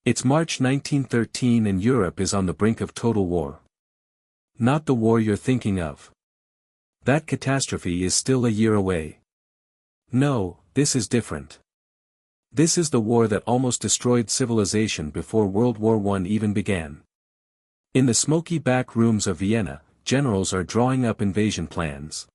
It's March 1913 and Europe is on the brink of total war. Not the war you're thinking of. That catastrophe is still a year away. No, this is different. This is the war that almost destroyed civilization before World War I even began. In the smoky back rooms of Vienna, generals are drawing up invasion plans.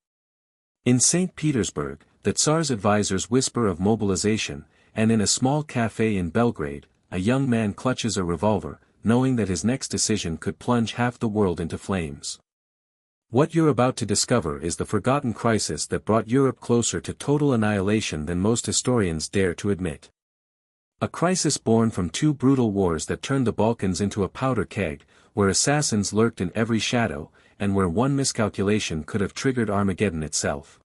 In St. Petersburg, the Tsar's advisors whisper of mobilization, and in a small cafe in Belgrade, a young man clutches a revolver, knowing that his next decision could plunge half the world into flames. What you're about to discover is the forgotten crisis that brought Europe closer to total annihilation than most historians dare to admit. A crisis born from two brutal wars that turned the Balkans into a powder keg, where assassins lurked in every shadow, and where one miscalculation could have triggered Armageddon itself.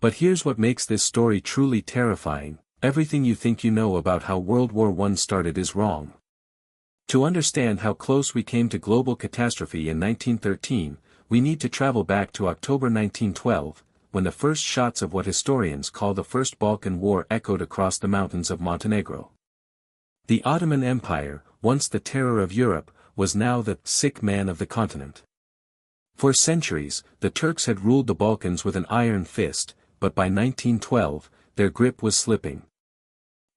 But here's what makes this story truly terrifying: everything you think you know about how World War I started is wrong. To understand how close we came to global catastrophe in 1913, we need to travel back to October 1912, when the first shots of what historians call the First Balkan War echoed across the mountains of Montenegro. The Ottoman Empire, once the terror of Europe, was now the sick man of the continent. For centuries, the Turks had ruled the Balkans with an iron fist, but by 1912, their grip was slipping.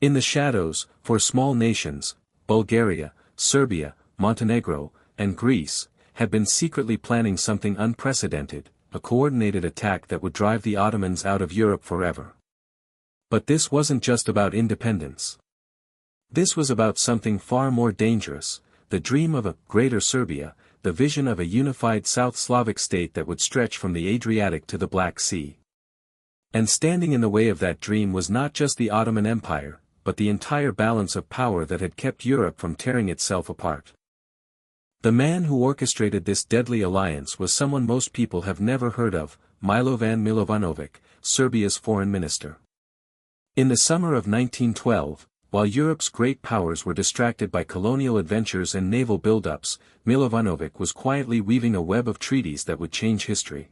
In the shadows, for small nations, Bulgaria, Serbia, Montenegro, and Greece, had been secretly planning something unprecedented, a coordinated attack that would drive the Ottomans out of Europe forever. But this wasn't just about independence. This was about something far more dangerous: the dream of a Greater Serbia, the vision of a unified South Slavic state that would stretch from the Adriatic to the Black Sea. And standing in the way of that dream was not just the Ottoman Empire, but the entire balance of power that had kept Europe from tearing itself apart. The man who orchestrated this deadly alliance was someone most people have never heard of: Milovan Milovanovic, Serbia's foreign minister. In the summer of 1912, while Europe's great powers were distracted by colonial adventures and naval buildups, Milovanovic was quietly weaving a web of treaties that would change history.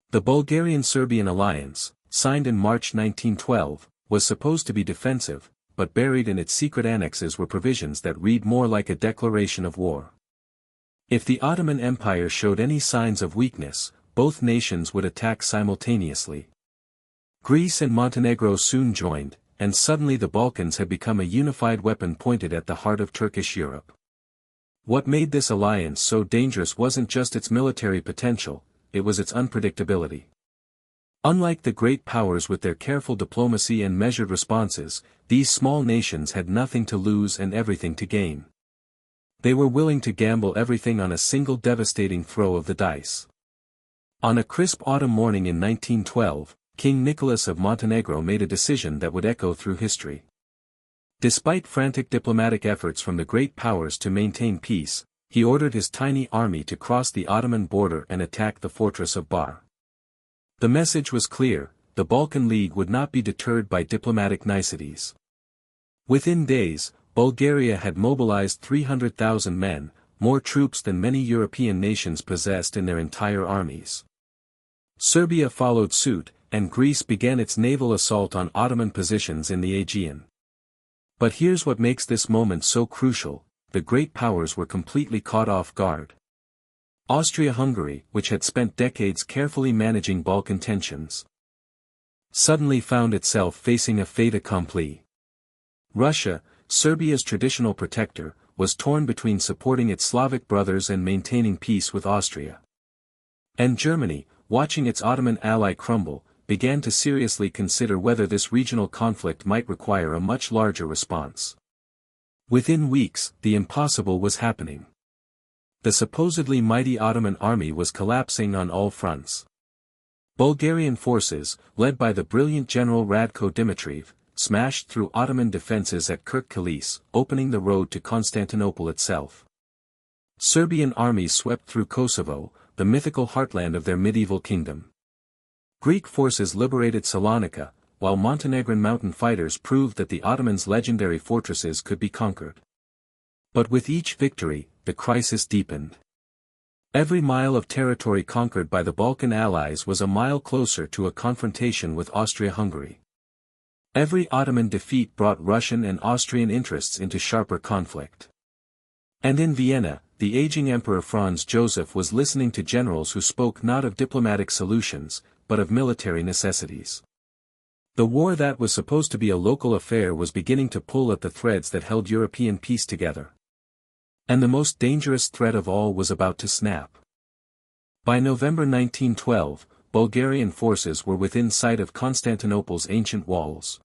The Bulgarian-Serbian alliance, signed in March 1912, was supposed to be defensive, but buried in its secret annexes were provisions that read more like a declaration of war. If the Ottoman Empire showed any signs of weakness, both nations would attack simultaneously. Greece and Montenegro soon joined, and suddenly the Balkans had become a unified weapon pointed at the heart of Turkish Europe. What made this alliance so dangerous wasn't just its military potential, it was its unpredictability. Unlike the great powers with their careful diplomacy and measured responses, these small nations had nothing to lose and everything to gain. They were willing to gamble everything on a single devastating throw of the dice. On a crisp autumn morning in 1912, King Nicholas of Montenegro made a decision that would echo through history. Despite frantic diplomatic efforts from the great powers to maintain peace, he ordered his tiny army to cross the Ottoman border and attack the fortress of Bar. The message was clear: the Balkan League would not be deterred by diplomatic niceties. Within days, Bulgaria had mobilized 300,000 men, more troops than many European nations possessed in their entire armies. Serbia followed suit, and Greece began its naval assault on Ottoman positions in the Aegean. But here's what makes this moment so crucial: the great powers were completely caught off guard. Austria-Hungary, which had spent decades carefully managing Balkan tensions, suddenly found itself facing a fait accompli. Russia, Serbia's traditional protector, was torn between supporting its Slavic brothers and maintaining peace with Austria. And Germany, watching its Ottoman ally crumble, began to seriously consider whether this regional conflict might require a much larger response. Within weeks, the impossible was happening. The supposedly mighty Ottoman army was collapsing on all fronts. Bulgarian forces, led by the brilliant general Radko Dimitriev, smashed through Ottoman defenses at Kirk-Kilise, opening the road to Constantinople itself. Serbian armies swept through Kosovo, the mythical heartland of their medieval kingdom. Greek forces liberated Salonika, while Montenegrin mountain fighters proved that the Ottomans' legendary fortresses could be conquered. But with each victory, the crisis deepened. Every mile of territory conquered by the Balkan allies was a mile closer to a confrontation with Austria-Hungary. Every Ottoman defeat brought Russian and Austrian interests into sharper conflict. And in Vienna, the aging Emperor Franz Joseph was listening to generals who spoke not of diplomatic solutions, but of military necessities. The war that was supposed to be a local affair was beginning to pull at the threads that held European peace together. And the most dangerous thread of all was about to snap. By November 1912, Bulgarian forces were within sight of Constantinople's ancient walls.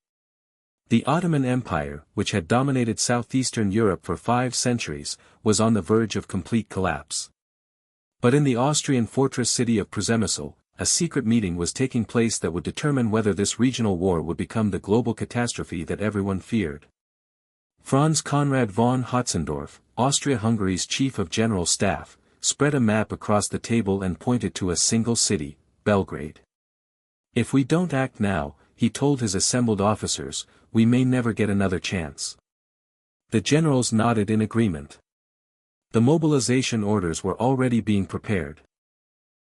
The Ottoman Empire, which had dominated southeastern Europe for 5 centuries, was on the verge of complete collapse. But in the Austrian fortress city of Przemysl, a secret meeting was taking place that would determine whether this regional war would become the global catastrophe that everyone feared. Franz Conrad von Hötzendorf, Austria-Hungary's chief of general staff, spread a map across the table and pointed to a single city, Belgrade. "If we don't act now," he told his assembled officers, "we may never get another chance." The generals nodded in agreement. The mobilization orders were already being prepared.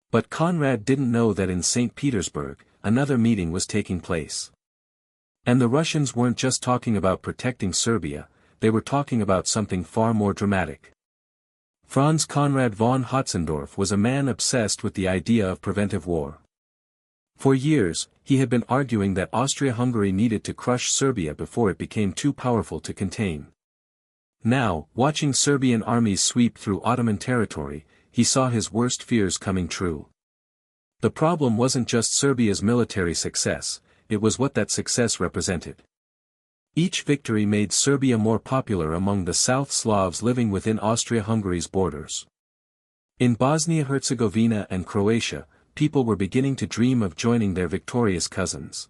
But Conrad didn't know that in St. Petersburg, another meeting was taking place. And the Russians weren't just talking about protecting Serbia, they were talking about something far more dramatic. Franz Conrad von Hötzendorf was a man obsessed with the idea of preventive war. For years, he had been arguing that Austria-Hungary needed to crush Serbia before it became too powerful to contain. Now, watching Serbian armies sweep through Ottoman territory, he saw his worst fears coming true. The problem wasn't just Serbia's military success, it was what that success represented. Each victory made Serbia more popular among the South Slavs living within Austria-Hungary's borders. In Bosnia-Herzegovina and Croatia, people were beginning to dream of joining their victorious cousins.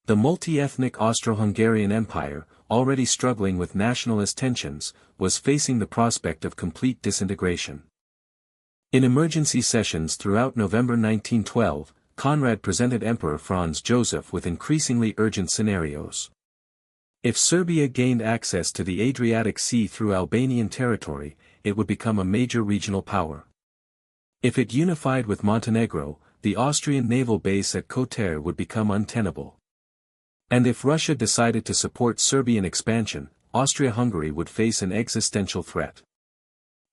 The multi-ethnic Austro-Hungarian Empire, already struggling with nationalist tensions, was facing the prospect of complete disintegration. In emergency sessions throughout November 1912, Conrad presented Emperor Franz Joseph with increasingly urgent scenarios. If Serbia gained access to the Adriatic Sea through Albanian territory, it would become a major regional power. If it unified with Montenegro, the Austrian naval base at Kotor would become untenable. And if Russia decided to support Serbian expansion, Austria-Hungary would face an existential threat.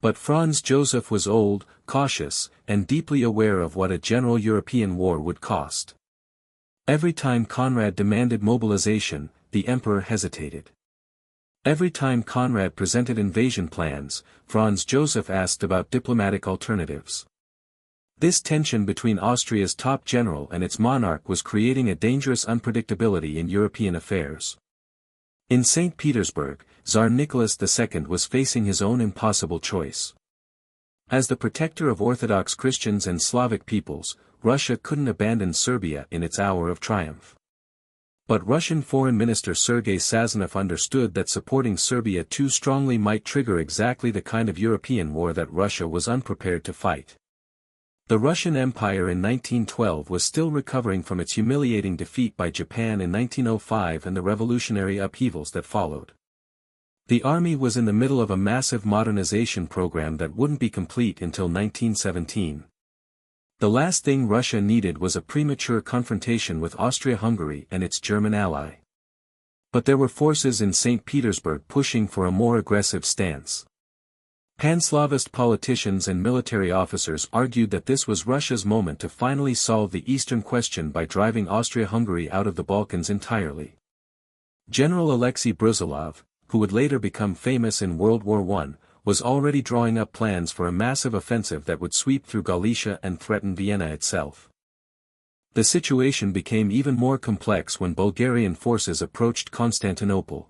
But Franz Joseph was old, cautious, and deeply aware of what a general European war would cost. Every time Conrad demanded mobilization, the emperor hesitated. Every time Conrad presented invasion plans, Franz Joseph asked about diplomatic alternatives. This tension between Austria's top general and its monarch was creating a dangerous unpredictability in European affairs. In St. Petersburg, Tsar Nicholas II was facing his own impossible choice. As the protector of Orthodox Christians and Slavic peoples, Russia couldn't abandon Serbia in its hour of triumph. But Russian Foreign Minister Sergei Sazonov understood that supporting Serbia too strongly might trigger exactly the kind of European war that Russia was unprepared to fight. The Russian Empire in 1912 was still recovering from its humiliating defeat by Japan in 1905 and the revolutionary upheavals that followed. The army was in the middle of a massive modernization program that wouldn't be complete until 1917. The last thing Russia needed was a premature confrontation with Austria-Hungary and its German ally. But there were forces in St. Petersburg pushing for a more aggressive stance. Pan-Slavist politicians and military officers argued that this was Russia's moment to finally solve the Eastern question by driving Austria-Hungary out of the Balkans entirely. General Alexei Brusilov, who would later become famous in World War I, was already drawing up plans for a massive offensive that would sweep through Galicia and threaten Vienna itself. The situation became even more complex when Bulgarian forces approached Constantinople.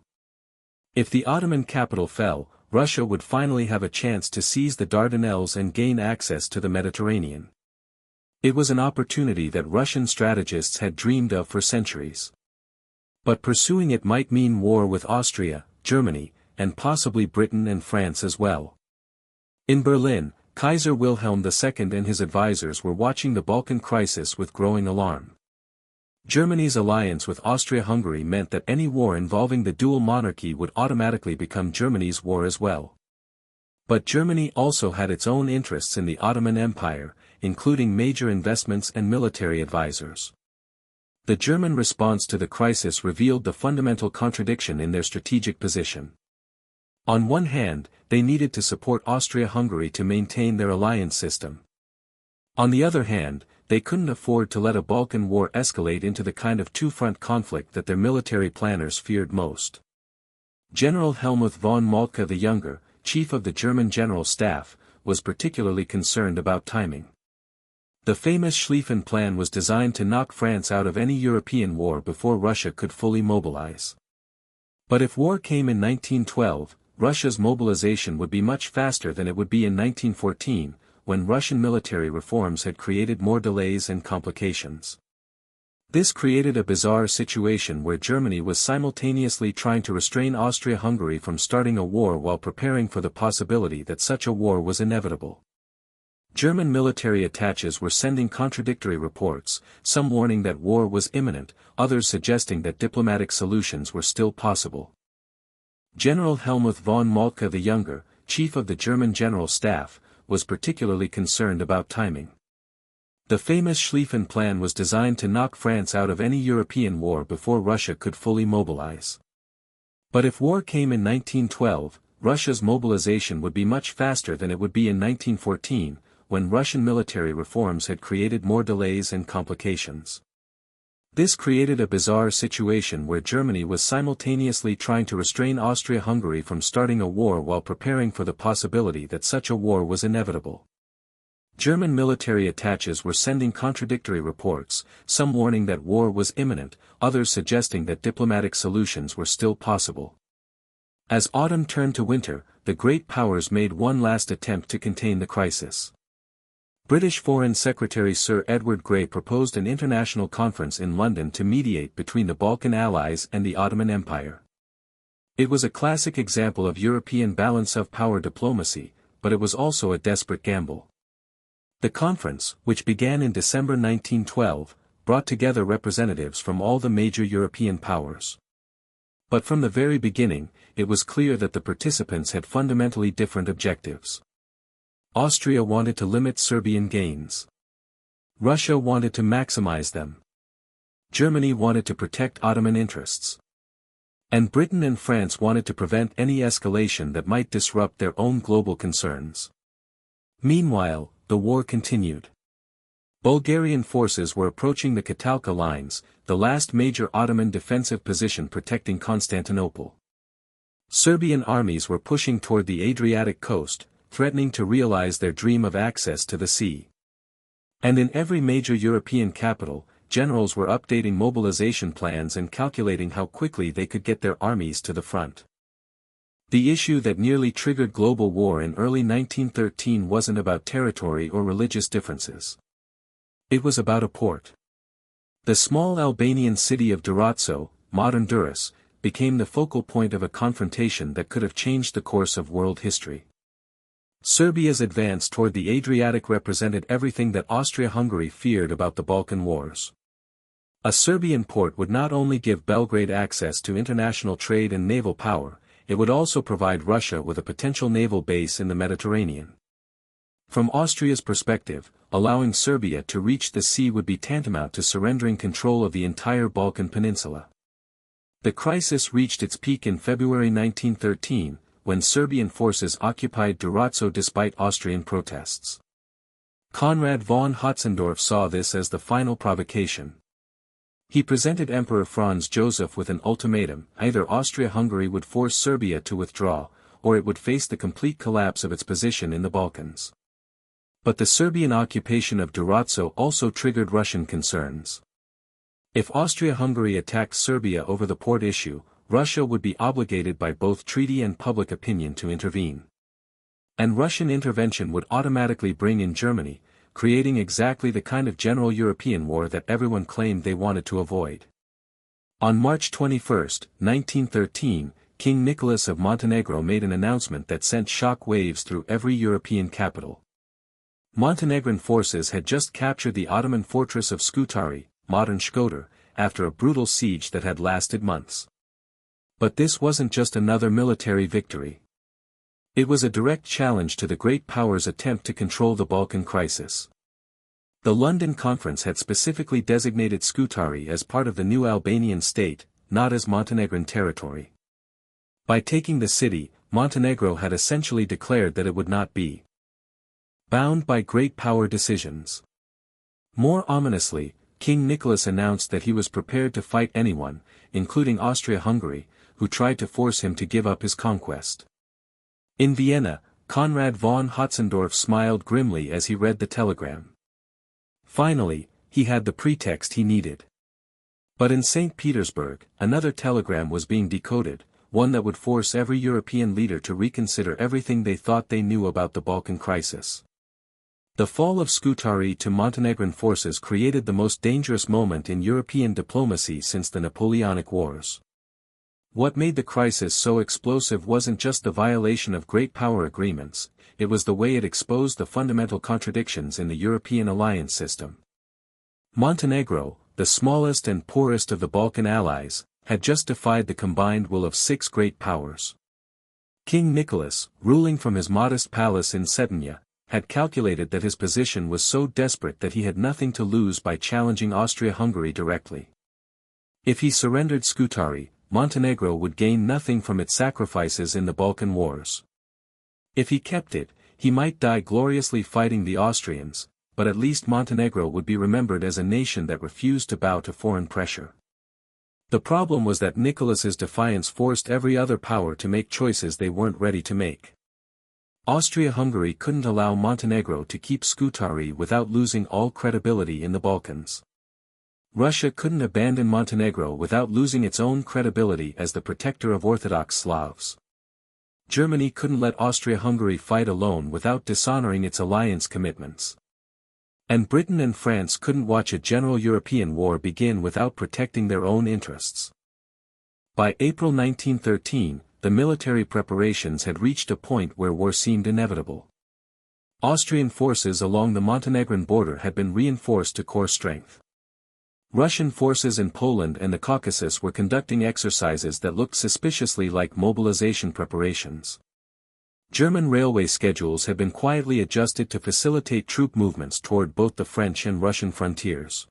If the Ottoman capital fell, Russia would finally have a chance to seize the Dardanelles and gain access to the Mediterranean. It was an opportunity that Russian strategists had dreamed of for centuries. But pursuing it might mean war with Austria, Germany, and possibly Britain and France as well. In Berlin, Kaiser Wilhelm II and his advisors were watching the Balkan Crisis with growing alarm. Germany's alliance with Austria-Hungary meant that any war involving the dual monarchy would automatically become Germany's war as well. But Germany also had its own interests in the Ottoman Empire, including major investments and military advisors. The German response to the crisis revealed the fundamental contradiction in their strategic position. On one hand, they needed to support Austria-Hungary to maintain their alliance system. On the other hand, they couldn't afford to let a Balkan war escalate into the kind of two-front conflict that their military planners feared most. General Helmuth von Moltke the Younger, chief of the German General Staff, was particularly concerned about timing. The famous Schlieffen Plan was designed to knock France out of any European war before Russia could fully mobilize. But if war came in 1912, Russia's mobilization would be much faster than it would be in 1914, when Russian military reforms had created more delays and complications. This created a bizarre situation where Germany was simultaneously trying to restrain Austria-Hungary from starting a war while preparing for the possibility that such a war was inevitable. German military attaches were sending contradictory reports, some warning that war was imminent, others suggesting that diplomatic solutions were still possible. General Helmuth von Moltke the Younger, chief of the German General Staff, was particularly concerned about timing. The famous Schlieffen Plan was designed to knock France out of any European war before Russia could fully mobilize. But if war came in 1912, Russia's mobilization would be much faster than it would be in 1914, when Russian military reforms had created more delays and complications. This created a bizarre situation where Germany was simultaneously trying to restrain Austria-Hungary from starting a war while preparing for the possibility that such a war was inevitable. German military attaches were sending contradictory reports, some warning that war was imminent, others suggesting that diplomatic solutions were still possible. As autumn turned to winter, the great powers made one last attempt to contain the crisis. British Foreign Secretary Sir Edward Grey proposed an international conference in London to mediate between the Balkan allies and the Ottoman Empire. It was a classic example of European balance of power diplomacy, but it was also a desperate gamble. The conference, which began in December 1912, brought together representatives from all the major European powers. But from the very beginning, it was clear that the participants had fundamentally different objectives. Austria wanted to limit Serbian gains. Russia wanted to maximize them. Germany wanted to protect Ottoman interests. And Britain and France wanted to prevent any escalation that might disrupt their own global concerns. Meanwhile, the war continued. Bulgarian forces were approaching the Catalca lines, the last major Ottoman defensive position protecting Constantinople. Serbian armies were pushing toward the Adriatic coast, threatening to realize their dream of access to the sea. And in every major European capital, generals were updating mobilization plans and calculating how quickly they could get their armies to the front. The issue that nearly triggered global war in early 1913 wasn't about territory or religious differences. It was about a port. The small Albanian city of Durazzo, modern Durrës, became the focal point of a confrontation that could have changed the course of world history. Serbia's advance toward the Adriatic represented everything that Austria-Hungary feared about the Balkan Wars. A Serbian port would not only give Belgrade access to international trade and naval power, it would also provide Russia with a potential naval base in the Mediterranean. From Austria's perspective, allowing Serbia to reach the sea would be tantamount to surrendering control of the entire Balkan peninsula. The crisis reached its peak in February 1913, when Serbian forces occupied Durazzo despite Austrian protests. Conrad von Hötzendorf saw this as the final provocation. He presented Emperor Franz Joseph with an ultimatum: either Austria-Hungary would force Serbia to withdraw, or it would face the complete collapse of its position in the Balkans. But the Serbian occupation of Durazzo also triggered Russian concerns. If Austria-Hungary attacked Serbia over the port issue, Russia would be obligated by both treaty and public opinion to intervene. And Russian intervention would automatically bring in Germany, creating exactly the kind of general European war that everyone claimed they wanted to avoid. On March 21, 1913, King Nicholas of Montenegro made an announcement that sent shock waves through every European capital. Montenegrin forces had just captured the Ottoman fortress of Scutari, modern Shkodër, after a brutal siege that had lasted months. But this wasn't just another military victory. It was a direct challenge to the great powers' attempt to control the Balkan crisis. The London Conference had specifically designated Scutari as part of the new Albanian state, not as Montenegrin territory. By taking the city, Montenegro had essentially declared that it would not be bound by great power decisions. More ominously, King Nicholas announced that he was prepared to fight anyone, including Austria-Hungary, who tried to force him to give up his conquest. In Vienna, Conrad von Hötzendorf smiled grimly as he read the telegram. Finally, he had the pretext he needed. But in St. Petersburg, another telegram was being decoded, one that would force every European leader to reconsider everything they thought they knew about the Balkan crisis. The fall of Scutari to Montenegrin forces created the most dangerous moment in European diplomacy since the Napoleonic Wars. What made the crisis so explosive wasn't just the violation of great power agreements, it was the way it exposed the fundamental contradictions in the European alliance system. Montenegro, the smallest and poorest of the Balkan allies, had just defied the combined will of 6 great powers. King Nicholas, ruling from his modest palace in Cetinje, had calculated that his position was so desperate that he had nothing to lose by challenging Austria-Hungary directly. If he surrendered Scutari, Montenegro would gain nothing from its sacrifices in the Balkan Wars. If he kept it, he might die gloriously fighting the Austrians, but at least Montenegro would be remembered as a nation that refused to bow to foreign pressure. The problem was that Nicholas's defiance forced every other power to make choices they weren't ready to make. Austria-Hungary couldn't allow Montenegro to keep Scutari without losing all credibility in the Balkans. Russia couldn't abandon Montenegro without losing its own credibility as the protector of Orthodox Slavs. Germany couldn't let Austria-Hungary fight alone without dishonoring its alliance commitments. And Britain and France couldn't watch a general European war begin without protecting their own interests. By April 1913, the military preparations had reached a point where war seemed inevitable. Austrian forces along the Montenegrin border had been reinforced to core strength. Russian forces in Poland and the Caucasus were conducting exercises that looked suspiciously like mobilization preparations. German railway schedules had been quietly adjusted to facilitate troop movements toward both the French and Russian frontiers.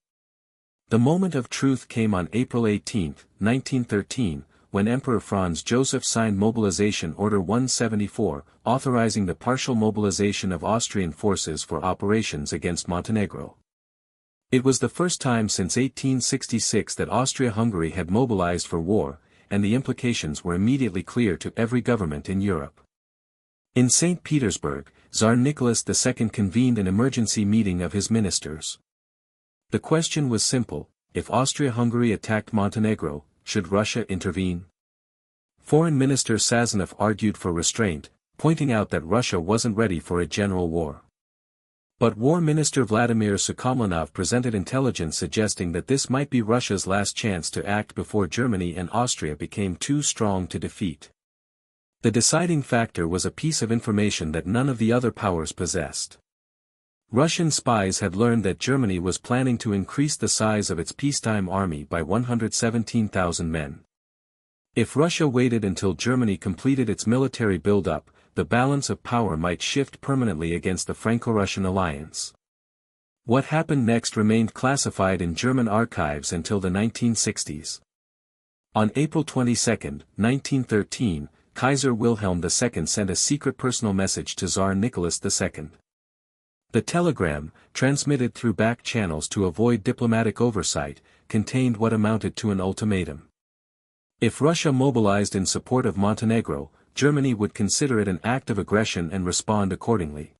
The moment of truth came on April 18, 1913, when Emperor Franz Joseph signed Mobilization Order 174, authorizing the partial mobilization of Austrian forces for operations against Montenegro. It was the first time since 1866 that Austria-Hungary had mobilized for war, and the implications were immediately clear to every government in Europe. In St. Petersburg, Tsar Nicholas II convened an emergency meeting of his ministers. The question was simple: if Austria-Hungary attacked Montenegro, should Russia intervene? Foreign Minister Sazonov argued for restraint, pointing out that Russia wasn't ready for a general war. But War Minister Vladimir Sukhomlinov presented intelligence suggesting that this might be Russia's last chance to act before Germany and Austria became too strong to defeat. The deciding factor was a piece of information that none of the other powers possessed. Russian spies had learned that Germany was planning to increase the size of its peacetime army by 117,000 men. If Russia waited until Germany completed its military build-up, the balance of power might shift permanently against the Franco-Russian alliance. What happened next remained classified in German archives until the 1960s. On April 22, 1913, Kaiser Wilhelm II sent a secret personal message to Tsar Nicholas II. The telegram, transmitted through back channels to avoid diplomatic oversight, contained what amounted to an ultimatum. If Russia mobilized in support of Montenegro, Germany would consider it an act of aggression and respond accordingly.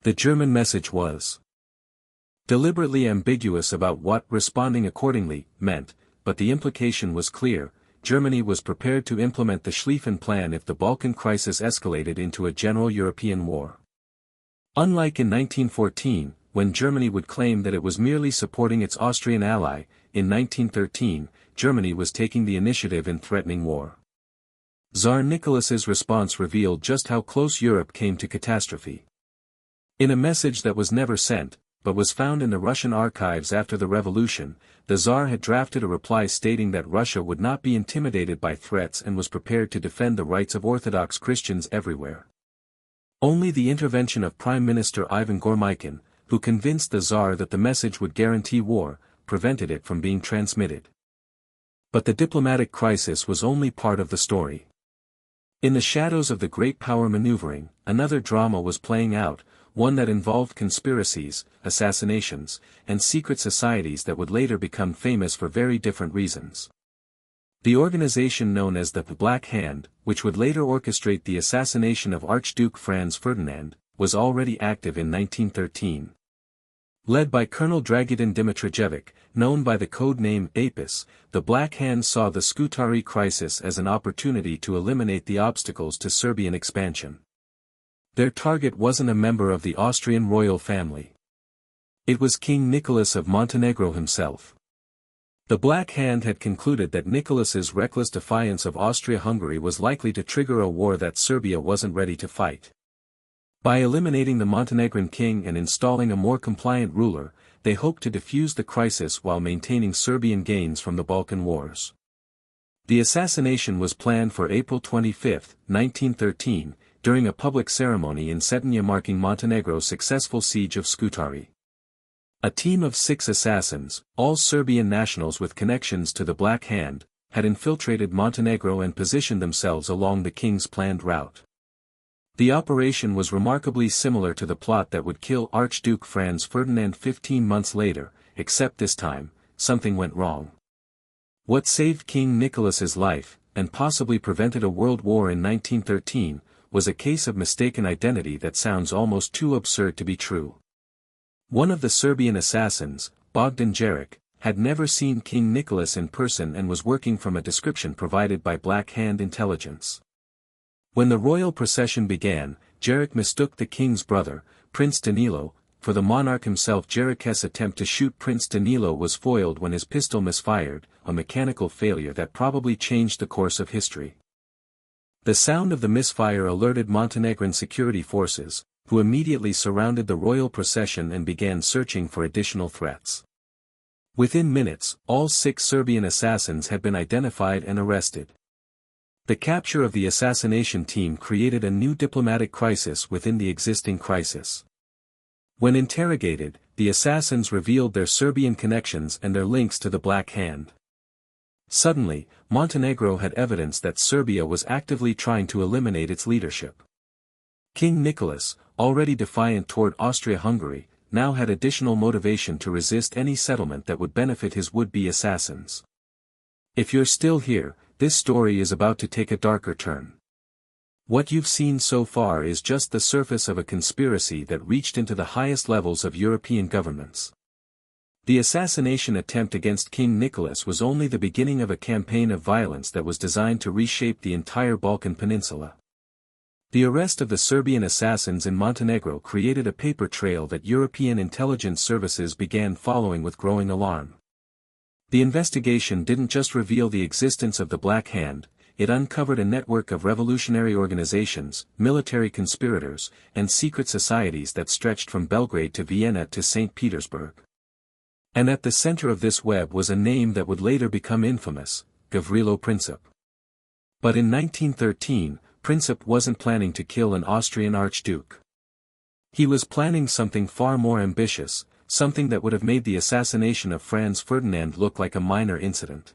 The German message was deliberately ambiguous about what responding accordingly meant, but the implication was clear: Germany was prepared to implement the Schlieffen Plan if the Balkan crisis escalated into a general European war. Unlike in 1914, when Germany would claim that it was merely supporting its Austrian ally, in 1913, Germany was taking the initiative in threatening war. Tsar Nicholas's response revealed just how close Europe came to catastrophe. In a message that was never sent, but was found in the Russian archives after the revolution, the Tsar had drafted a reply stating that Russia would not be intimidated by threats and was prepared to defend the rights of Orthodox Christians everywhere. Only the intervention of Prime Minister Ivan Gormykin, who convinced the Tsar that the message would guarantee war, prevented it from being transmitted. But the diplomatic crisis was only part of the story. In the shadows of the great power maneuvering, another drama was playing out, one that involved conspiracies, assassinations, and secret societies that would later become famous for very different reasons. The organization known as the Black Hand, which would later orchestrate the assassination of Archduke Franz Ferdinand, was already active in 1913. Led by Colonel Dragutin Dimitrijevic, known by the code name Apis, the Black Hand saw the Scutari crisis as an opportunity to eliminate the obstacles to Serbian expansion. Their target wasn't a member of the Austrian royal family. It was King Nicholas of Montenegro himself. The Black Hand had concluded that Nicholas's reckless defiance of Austria-Hungary was likely to trigger a war that Serbia wasn't ready to fight. By eliminating the Montenegrin king and installing a more compliant ruler, they hoped to defuse the crisis while maintaining Serbian gains from the Balkan Wars. The assassination was planned for April 25, 1913, during a public ceremony in Cetinje marking Montenegro's successful siege of Scutari. A team of 6 assassins, all Serbian nationals with connections to the Black Hand, had infiltrated Montenegro and positioned themselves along the king's planned route. The operation was remarkably similar to the plot that would kill Archduke Franz Ferdinand 15 months later, except this time, something went wrong. What saved King Nicholas's life, and possibly prevented a world war in 1913, was a case of mistaken identity that sounds almost too absurd to be true. One of the Serbian assassins, Bogdan Jeric, had never seen King Nicholas in person and was working from a description provided by Black Hand intelligence. When the royal procession began, Jeric mistook the king's brother, Prince Danilo, for the monarch himself. Jeric's attempt to shoot Prince Danilo was foiled when his pistol misfired, a mechanical failure that probably changed the course of history. The sound of the misfire alerted Montenegrin security forces, who immediately surrounded the royal procession and began searching for additional threats. Within minutes, all 6 Serbian assassins had been identified and arrested. The capture of the assassination team created a new diplomatic crisis within the existing crisis. When interrogated, the assassins revealed their Serbian connections and their links to the Black Hand. Suddenly, Montenegro had evidence that Serbia was actively trying to eliminate its leadership. King Nicholas, already defiant toward Austria-Hungary, now had additional motivation to resist any settlement that would benefit his would-be assassins. If you're still here, this story is about to take a darker turn. What you've seen so far is just the surface of a conspiracy that reached into the highest levels of European governments. The assassination attempt against King Nicholas was only the beginning of a campaign of violence that was designed to reshape the entire Balkan Peninsula. The arrest of the Serbian assassins in Montenegro created a paper trail that European intelligence services began following with growing alarm. The investigation didn't just reveal the existence of the Black Hand, it uncovered a network of revolutionary organizations, military conspirators, and secret societies that stretched from Belgrade to Vienna to St. Petersburg. And at the center of this web was a name that would later become infamous, Gavrilo Princip. But in 1913, Princip wasn't planning to kill an Austrian archduke. He was planning something far more ambitious, something that would have made the assassination of Franz Ferdinand look like a minor incident.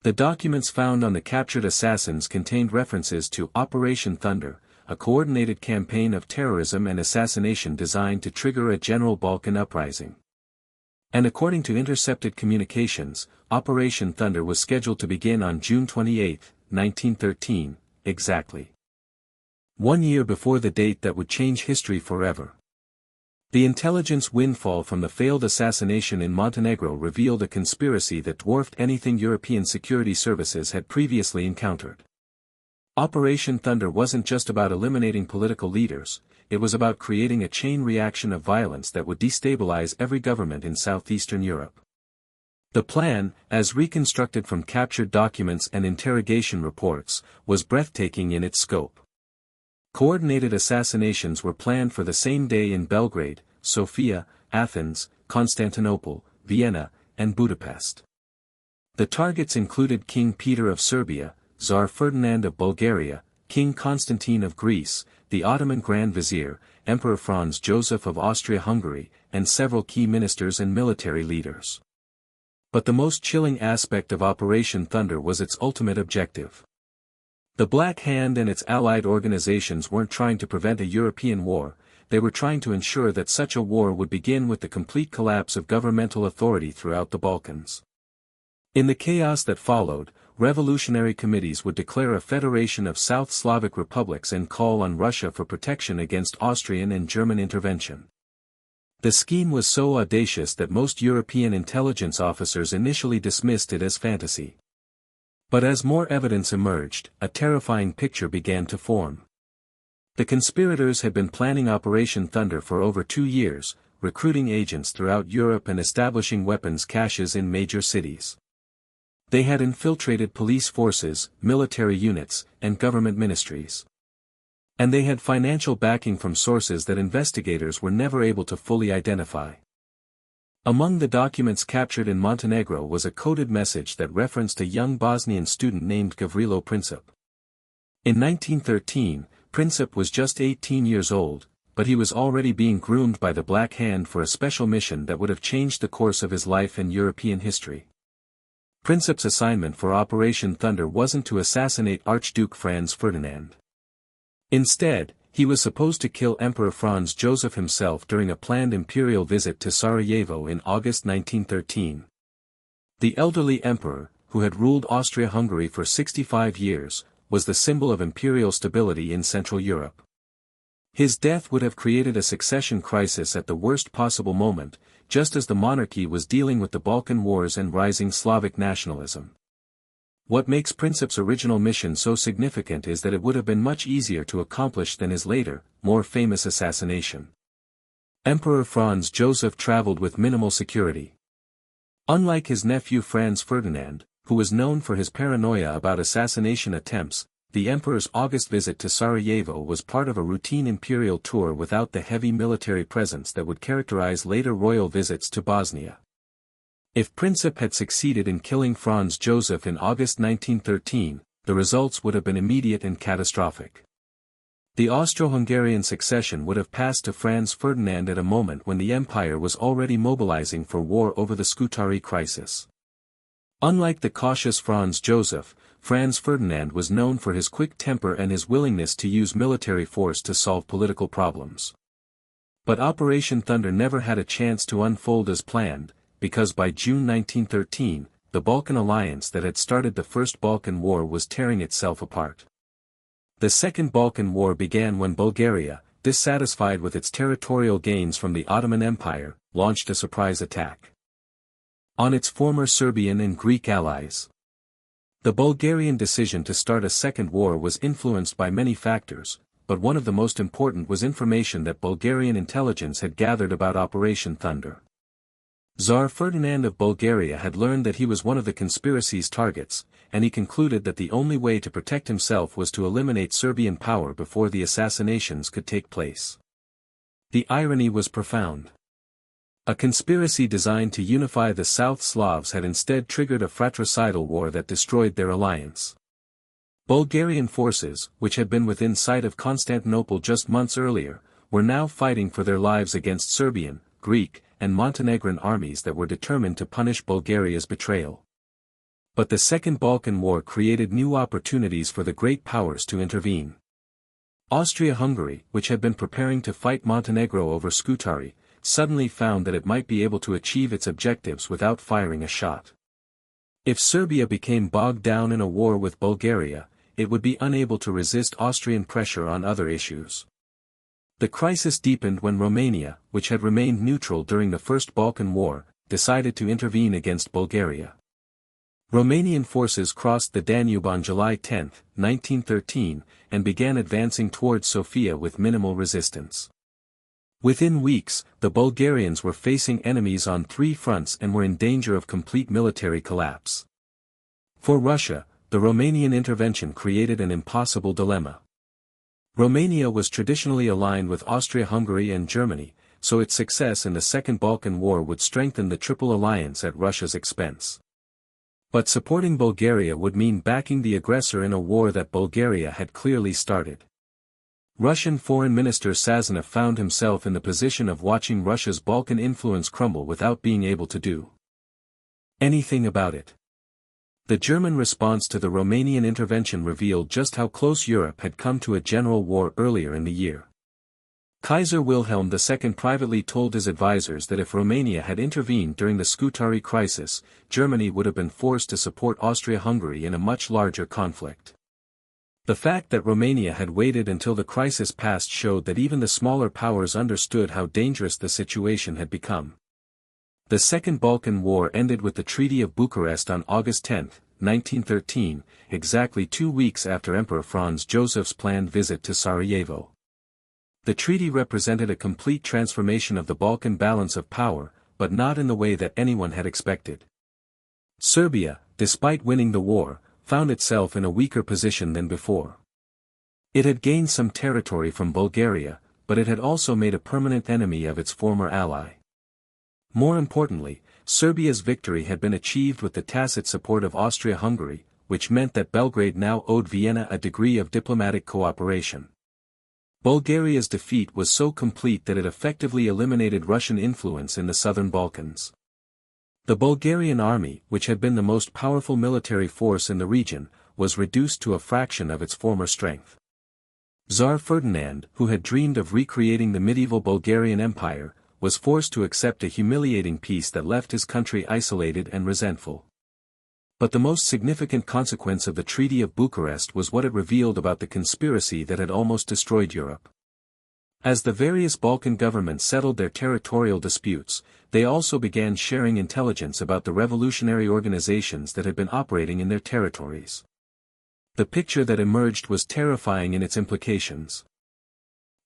The documents found on the captured assassins contained references to Operation Thunder, a coordinated campaign of terrorism and assassination designed to trigger a general Balkan uprising. And according to intercepted communications, Operation Thunder was scheduled to begin on June 28, 1913, exactly 1 year before the date that would change history forever. The intelligence windfall from the failed assassination in Montenegro revealed a conspiracy that dwarfed anything European security services had previously encountered. Operation Thunder wasn't just about eliminating political leaders, it was about creating a chain reaction of violence that would destabilize every government in southeastern Europe. The plan, as reconstructed from captured documents and interrogation reports, was breathtaking in its scope. Coordinated assassinations were planned for the same day in Belgrade, Sofia, Athens, Constantinople, Vienna, and Budapest. The targets included King Peter of Serbia, Tsar Ferdinand of Bulgaria, King Constantine of Greece, the Ottoman Grand Vizier, Emperor Franz Joseph of Austria-Hungary, and several key ministers and military leaders. But the most chilling aspect of Operation Thunder was its ultimate objective. The Black Hand and its allied organizations weren't trying to prevent a European war, they were trying to ensure that such a war would begin with the complete collapse of governmental authority throughout the Balkans. In the chaos that followed, revolutionary committees would declare a federation of South Slavic republics and call on Russia for protection against Austrian and German intervention. The scheme was so audacious that most European intelligence officers initially dismissed it as fantasy. But as more evidence emerged, a terrifying picture began to form. The conspirators had been planning Operation Thunder for over 2 years, recruiting agents throughout Europe and establishing weapons caches in major cities. They had infiltrated police forces, military units, and government ministries. And they had financial backing from sources that investigators were never able to fully identify. Among the documents captured in Montenegro was a coded message that referenced a young Bosnian student named Gavrilo Princip. In 1913, Princip was just 18 years old, but he was already being groomed by the Black Hand for a special mission that would have changed the course of his life and European history. Princip's assignment for Operation Thunder wasn't to assassinate Archduke Franz Ferdinand. Instead, he was supposed to kill Emperor Franz Joseph himself during a planned imperial visit to Sarajevo in August 1913. The elderly emperor, who had ruled Austria-Hungary for 65 years, was the symbol of imperial stability in Central Europe. His death would have created a succession crisis at the worst possible moment, just as the monarchy was dealing with the Balkan Wars and rising Slavic nationalism. What makes Princip's original mission so significant is that it would have been much easier to accomplish than his later, more famous assassination. Emperor Franz Joseph traveled with minimal security. Unlike his nephew Franz Ferdinand, who was known for his paranoia about assassination attempts, the emperor's August visit to Sarajevo was part of a routine imperial tour without the heavy military presence that would characterize later royal visits to Bosnia. If Princip had succeeded in killing Franz Joseph in August 1913, the results would have been immediate and catastrophic. The Austro-Hungarian succession would have passed to Franz Ferdinand at a moment when the empire was already mobilizing for war over the Scutari crisis. Unlike the cautious Franz Joseph, Franz Ferdinand was known for his quick temper and his willingness to use military force to solve political problems. But Operation Thunder never had a chance to unfold as planned, because by June 1913, the Balkan alliance that had started the First Balkan War was tearing itself apart. The Second Balkan War began when Bulgaria, dissatisfied with its territorial gains from the Ottoman Empire, launched a surprise attack on its former Serbian and Greek allies. The Bulgarian decision to start a second war was influenced by many factors, but one of the most important was information that Bulgarian intelligence had gathered about Operation Thunder. Tsar Ferdinand of Bulgaria had learned that he was one of the conspiracy's targets, and he concluded that the only way to protect himself was to eliminate Serbian power before the assassinations could take place. The irony was profound. A conspiracy designed to unify the South Slavs had instead triggered a fratricidal war that destroyed their alliance. Bulgarian forces, which had been within sight of Constantinople just months earlier, were now fighting for their lives against Serbian, Greek, and Montenegrin armies that were determined to punish Bulgaria's betrayal. But the Second Balkan War created new opportunities for the great powers to intervene. Austria-Hungary, which had been preparing to fight Montenegro over Scutari, suddenly found that it might be able to achieve its objectives without firing a shot. If Serbia became bogged down in a war with Bulgaria, it would be unable to resist Austrian pressure on other issues. The crisis deepened when Romania, which had remained neutral during the First Balkan War, decided to intervene against Bulgaria. Romanian forces crossed the Danube on July 10, 1913, and began advancing towards Sofia with minimal resistance. Within weeks, the Bulgarians were facing enemies on 3 fronts and were in danger of complete military collapse. For Russia, the Romanian intervention created an impossible dilemma. Romania was traditionally aligned with Austria-Hungary and Germany, so its success in the Second Balkan War would strengthen the Triple Alliance at Russia's expense. But supporting Bulgaria would mean backing the aggressor in a war that Bulgaria had clearly started. Russian Foreign Minister Sazonov found himself in the position of watching Russia's Balkan influence crumble without being able to do anything about it. The German response to the Romanian intervention revealed just how close Europe had come to a general war earlier in the year. Kaiser Wilhelm II privately told his advisors that if Romania had intervened during the Scutari crisis, Germany would have been forced to support Austria-Hungary in a much larger conflict. The fact that Romania had waited until the crisis passed showed that even the smaller powers understood how dangerous the situation had become. The Second Balkan War ended with the Treaty of Bucharest on August 10, 1913, exactly 2 weeks after Emperor Franz Joseph's planned visit to Sarajevo. The treaty represented a complete transformation of the Balkan balance of power, but not in the way that anyone had expected. Serbia, despite winning the war, found itself in a weaker position than before. It had gained some territory from Bulgaria, but it had also made a permanent enemy of its former ally. More importantly, Serbia's victory had been achieved with the tacit support of Austria-Hungary, which meant that Belgrade now owed Vienna a degree of diplomatic cooperation. Bulgaria's defeat was so complete that it effectively eliminated Russian influence in the southern Balkans. The Bulgarian army, which had been the most powerful military force in the region, was reduced to a fraction of its former strength. Tsar Ferdinand, who had dreamed of recreating the medieval Bulgarian Empire, was forced to accept a humiliating peace that left his country isolated and resentful. But the most significant consequence of the Treaty of Bucharest was what it revealed about the conspiracy that had almost destroyed Europe. As the various Balkan governments settled their territorial disputes, they also began sharing intelligence about the revolutionary organizations that had been operating in their territories. The picture that emerged was terrifying in its implications.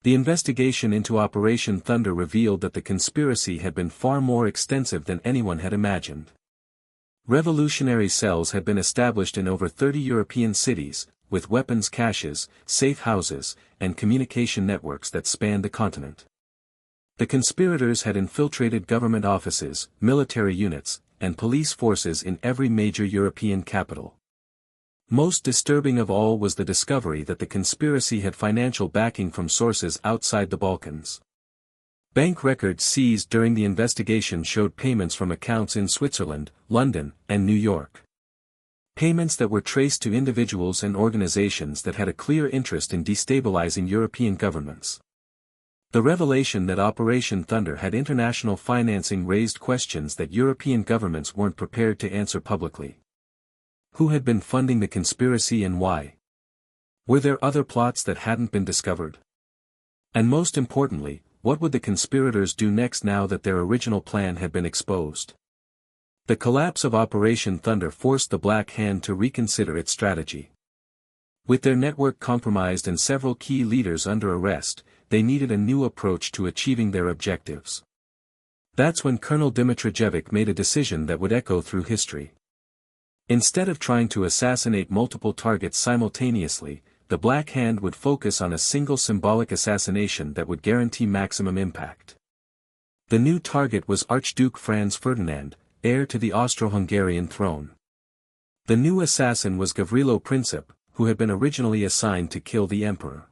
The investigation into Operation Thunder revealed that the conspiracy had been far more extensive than anyone had imagined. Revolutionary cells had been established in over 30 European cities, with weapons caches, safe houses, and communication networks that spanned the continent. The conspirators had infiltrated government offices, military units, and police forces in every major European capital. Most disturbing of all was the discovery that the conspiracy had financial backing from sources outside the Balkans. Bank records seized during the investigation showed payments from accounts in Switzerland, London, and New York. Payments that were traced to individuals and organizations that had a clear interest in destabilizing European governments. The revelation that Operation Thunder had international financing raised questions that European governments weren't prepared to answer publicly. Who had been funding the conspiracy and why? Were there other plots that hadn't been discovered? And most importantly, what would the conspirators do next now that their original plan had been exposed? The collapse of Operation Thunder forced the Black Hand to reconsider its strategy. With their network compromised and several key leaders under arrest, they needed a new approach to achieving their objectives. That's when Colonel Dimitrijevic made a decision that would echo through history. Instead of trying to assassinate multiple targets simultaneously, the Black Hand would focus on a single symbolic assassination that would guarantee maximum impact. The new target was Archduke Franz Ferdinand, heir to the Austro-Hungarian throne. The new assassin was Gavrilo Princip, who had been originally assigned to kill the emperor.